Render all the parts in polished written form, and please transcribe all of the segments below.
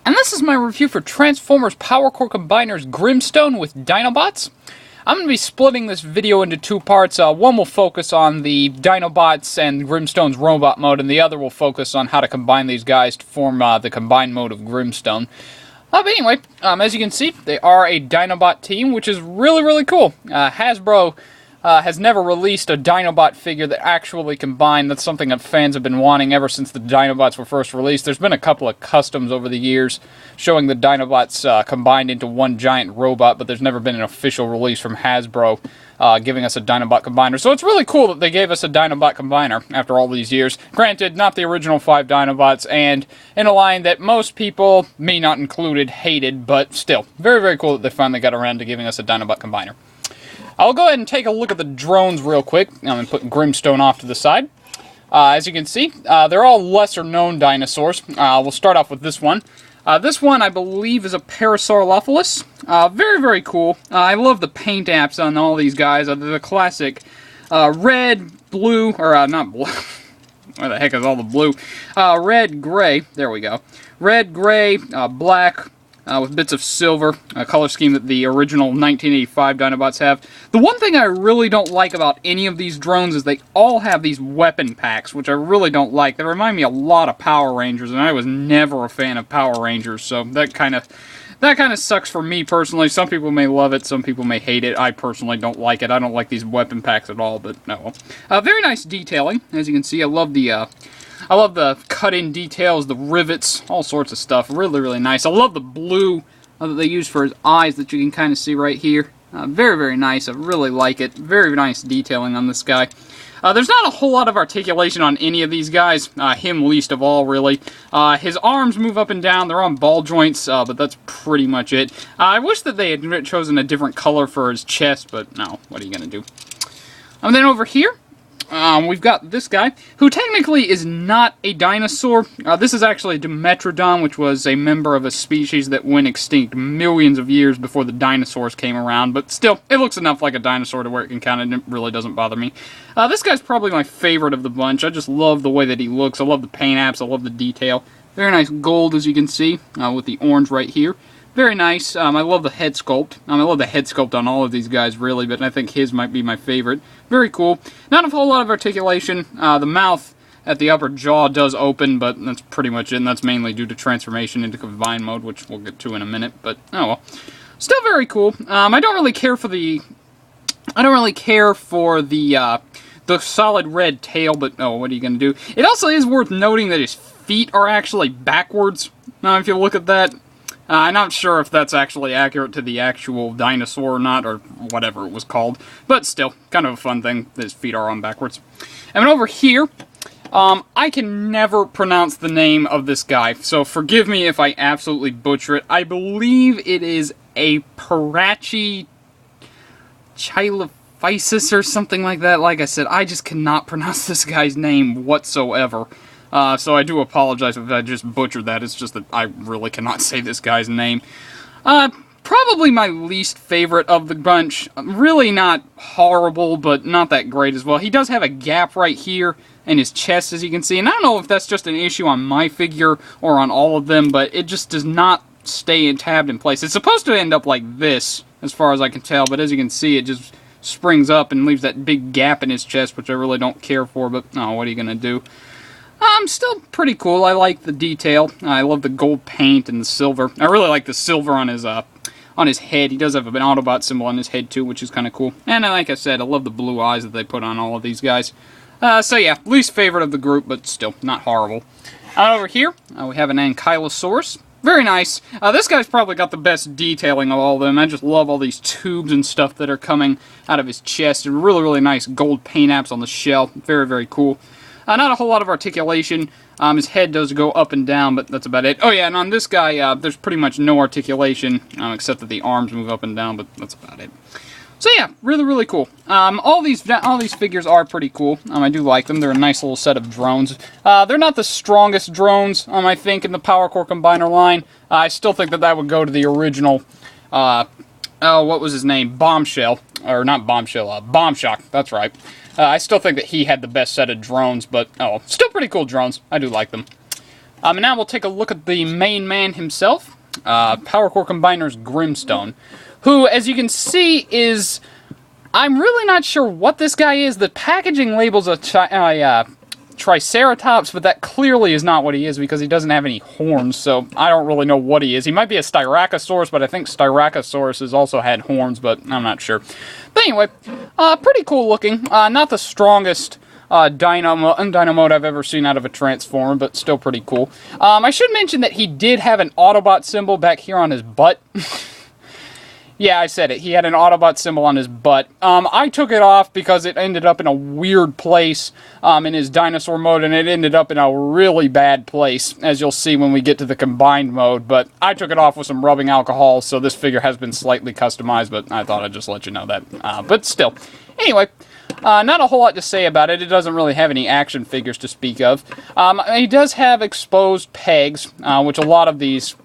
And this is my review for Transformers Powercore Combiners Grimstone with Dinobots. I'm going to be splitting this video into two parts. One will focus on the Dinobots and Grimstone's robot mode, and the other will focus on how to combine these guys to form the combined mode of Grimstone. But anyway, as you can see, they are a Dinobot team, which is really cool. Hasbro has never released a Dinobot figure that actually combined. That's something that fans have been wanting ever since the Dinobots were first released. There's been a couple of customs over the years showing the Dinobots combined into one giant robot, but there's never been an official release from Hasbro giving us a Dinobot combiner. So it's really cool that they gave us a Dinobot combiner after all these years. Granted, not the original 5 Dinobots, and in a line that most people, me not included, hated, but still, very cool that they finally got around to giving us a Dinobot combiner. I'll go ahead and take a look at the drones real quick. I'm going to put Grimstone off to the side. As you can see, they're all lesser-known dinosaurs. We'll start off with this one. This one, I believe, is a Parasaurolophus. Very cool. I love the paint apps on all these guys. They're the classic red, blue, or not blue. Where the heck is all the blue? Red, gray. There we go. Red, gray, black, with bits of silver, a color scheme that the original 1985 Dinobots have. The one thing I really don't like about any of these drones is they all have these weapon packs, which I really don't like. They remind me a lot of Power Rangers, and I was never a fan of Power Rangers, so that kind of sucks for me personally. Some people may love it, some people may hate it. I personally don't like it. I don't like these weapon packs at all, but no. Very nice detailing, as you can see. I love the cut-in details, the rivets, all sorts of stuff. Really nice. I love the blue that they use for his eyes that you can kind of see right here. Very nice. I really like it. Very nice detailing on this guy. There's not a whole lot of articulation on any of these guys. Him least of all, really. His arms move up and down. They're on ball joints, but that's pretty much it. I wish that they had chosen a different color for his chest, but no. What are you going to do? And then over here, we've got this guy, who technically is not a dinosaur. This is actually a Dimetrodon, which was a member of a species that went extinct millions of years before the dinosaurs came around, but still, it looks enough like a dinosaur to where it can count, and it really doesn't bother me. This guy's probably my favorite of the bunch. I just love the way that he looks. I love the paint apps. I love the detail. Very nice gold, as you can see, with the orange right here. Very nice. I love the head sculpt. I love the head sculpt on all of these guys, really, but I think his might be my favorite. Very cool. Not a whole lot of articulation. The mouth at the upper jaw does open, but that's pretty much it, and that's mainly due to transformation into combined mode, which we'll get to in a minute, but oh well. Still very cool. I don't really care for the solid red tail, but oh, what are you going to do? It also is worth noting that his feet are actually backwards. Now, if you look at that, I'm not sure if that's actually accurate to the actual dinosaur or not, or whatever it was called, but still, kind of a fun thing that his feet are on backwards. And over here, I can never pronounce the name of this guy, so forgive me if I absolutely butcher it. I believe it is a Parachi Chilophysis or something like that. Like I said, I just cannot pronounce this guy's name whatsoever. So I do apologize if I just butchered that. It's just that I really cannot say this guy's name. Probably my least favorite of the bunch. Really not horrible, but not that great as well. He does have a gap right here in his chest, as you can see. And I don't know if that's just an issue on my figure or on all of them, but it just does not stay tabbed in place. It's supposed to end up like this, as far as I can tell, but as you can see, it just springs up and leaves that big gap in his chest, which I really don't care for, but oh, what are you going to do? Still pretty cool. I like the detail. I love the gold paint and the silver. I really like the silver on his head. He does have an Autobot symbol on his head too, which is kind of cool. And like I said, I love the blue eyes that they put on all of these guys. So yeah, least favorite of the group, but still not horrible. Over here, we have an Ankylosaurus. Very nice. This guy's probably got the best detailing of all of them. I just love all these tubes and stuff that are coming out of his chest. And really nice gold paint apps on the shell. Very cool. Not a whole lot of articulation. His head does go up and down, but that's about it. Oh yeah, and on this guy, there's pretty much no articulation, except that the arms move up and down, but that's about it. So yeah, really cool. All these figures are pretty cool. I do like them. They're a nice little set of drones. They're not the strongest drones, I think, in the Powercore Combiner line. I still think that would go to the original, what was his name? Bombshell. Or not Bombshell, Bomb Shock. That's right. I still think that he had the best set of drones, but oh, still pretty cool drones. I do like them. And now we'll take a look at the main man himself, Powercore Combiner's Grimstone, who, as you can see, is... I'm really not sure what this guy is. The packaging labels a Triceratops, but that clearly is not what he is because he doesn't have any horns, so I don't really know what he is. He might be a Styracosaurus, but I think Styracosaurus has also had horns, but I'm not sure. But anyway, pretty cool looking. Not the strongest dino mode I've ever seen out of a Transformer, but still pretty cool. I should mention that he did have an Autobot symbol back here on his butt. Yeah, I said it. He had an Autobot symbol on his butt. I took it off because it ended up in a weird place in his dinosaur mode, and it ended up in a really bad place, as you'll see when we get to the combined mode. But I took it off with some rubbing alcohol, so this figure has been slightly customized, but I thought I'd just let you know that. But still. Anyway, not a whole lot to say about it. It doesn't really have any action figures to speak of. He does have exposed pegs, which a lot of these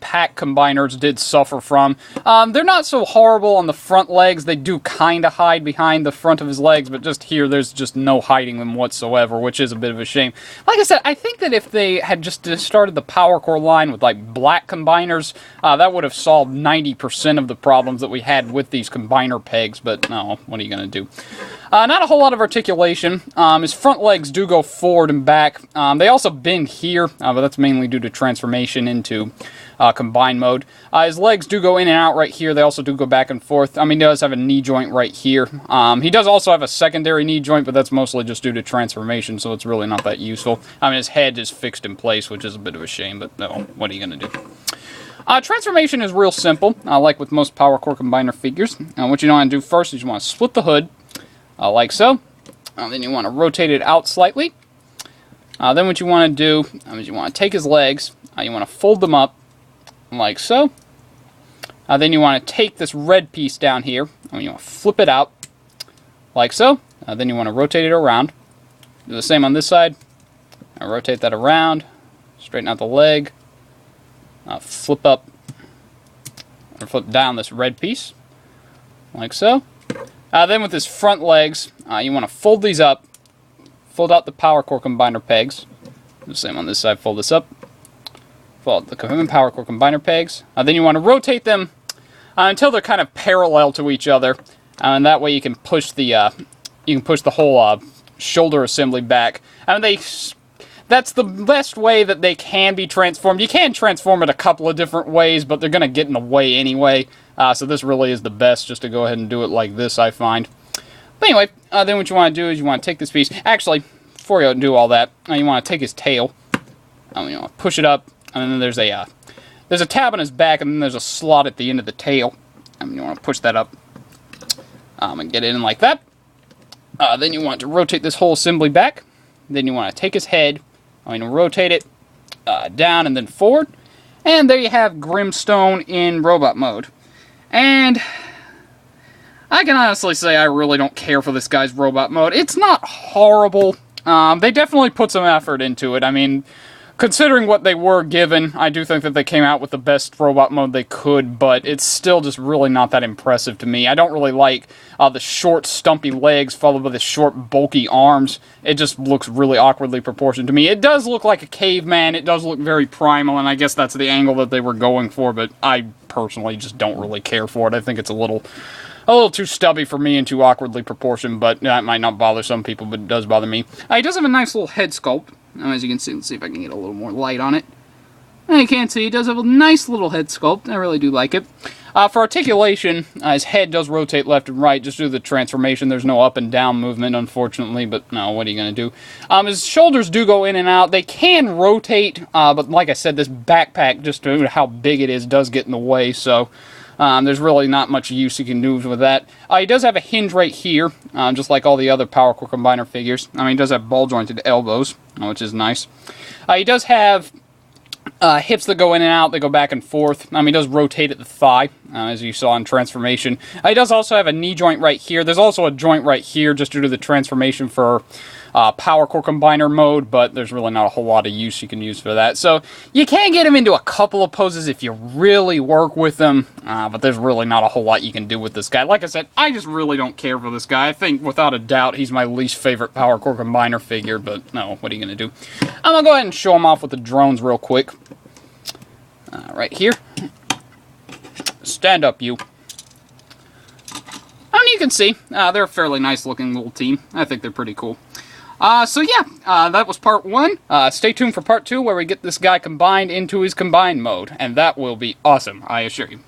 pack combiners did suffer from. They're not so horrible on the front legs. They do kind of hide behind the front of his legs, but just here, there's just no hiding them whatsoever, which is a bit of a shame. Like I said, I think that if they had just started the Powercore line with, like, black combiners, that would have solved 90% of the problems that we had with these combiner pegs, but no, what are you going to do? Not a whole lot of articulation. His front legs do go forward and back. They also bend here, but that's mainly due to transformation into combined mode. His legs do go in and out right here. They also do go back and forth. I mean, he does have a knee joint right here. He does also have a secondary knee joint, but that's mostly just due to transformation, so it's really not that useful. I mean, his head is fixed in place, which is a bit of a shame, but no, what are you going to do? Transformation is real simple, like with most Powercore Combiner figures. What you want to do first is you want to split the hood, like so. Then you want to rotate it out slightly. Then what you want to do is you want to take his legs, you want to fold them up, like so. Then you want to take this red piece down here, and you want to flip it out, like so. Then you want to rotate it around. Do the same on this side. Rotate that around, straighten out the leg, flip up, or flip down this red piece, like so. Then with his front legs, you want to fold these up, fold out the Powercore Combiner pegs. Do the same on this side, fold this up, fold out the Powercore Combiner pegs. Then you want to rotate them until they're kind of parallel to each other, and that way you can push the whole shoulder assembly back. And that's the best way that they can be transformed. You can transform it a couple of different ways, but they're going to get in the way anyway. So this really is the best, just to go ahead and do it like this, I find. But anyway, then what you want to do is you want to take this piece. Actually, before you do all that, you want to take his tail. You want to push it up, and then there's a tab on his back, and then there's a slot at the end of the tail. And you want to push that up and get it in like that. Then you want to rotate this whole assembly back. Then you want to take his head, rotate it down and then forward. And there you have Grimstone in robot mode. And I can honestly say I really don't care for this guy's robot mode. It's not horrible. They definitely put some effort into it. I mean, considering what they were given, I do think that they came out with the best robot mode they could, but it's still just really not that impressive to me. I don't really like the short, stumpy legs followed by the short, bulky arms. It just looks really awkwardly proportioned to me. It does look like a caveman. It does look very primal, and I guess that's the angle that they were going for, but I personally just don't really care for it. I think it's a little too stubby for me and too awkwardly proportioned, but that might not bother some people, but it does bother me. He does have a nice little head sculpt. As you can see, let's see if I can get a little more light on it. You can't see, it does have a nice little head sculpt. I really do like it. For articulation, his head does rotate left and right just due to the transformation. There's no up and down movement, unfortunately, but no, what are you going to do? His shoulders do go in and out. They can rotate, but like I said, this backpack, just due to how big it is, does get in the way, so there's really not much use you can do with that. He does have a hinge right here, just like all the other Powercore Combiner figures. He does have ball-jointed elbows, which is nice. He does have hips that go in and out, they go back and forth. He does rotate at the thigh, as you saw in transformation. He does also have a knee joint right here. There's also a joint right here, just due to the transformation for Powercore Combiner mode, but there's really not a whole lot of use you can use for that. So you can get him into a couple of poses if you really work with him, but there's really not a whole lot you can do with this guy. Like I said, I just really don't care for this guy. I think, without a doubt, he's my least favorite Powercore Combiner figure, but no, what are you going to do? I'm going to go ahead and show him off with the drones real quick. Right here. Stand up, you. And you can see, they're a fairly nice looking little team. I think they're pretty cool. So yeah, that was part 1. Stay tuned for part 2, where we get this guy combined into his combined mode, and that will be awesome, I assure you.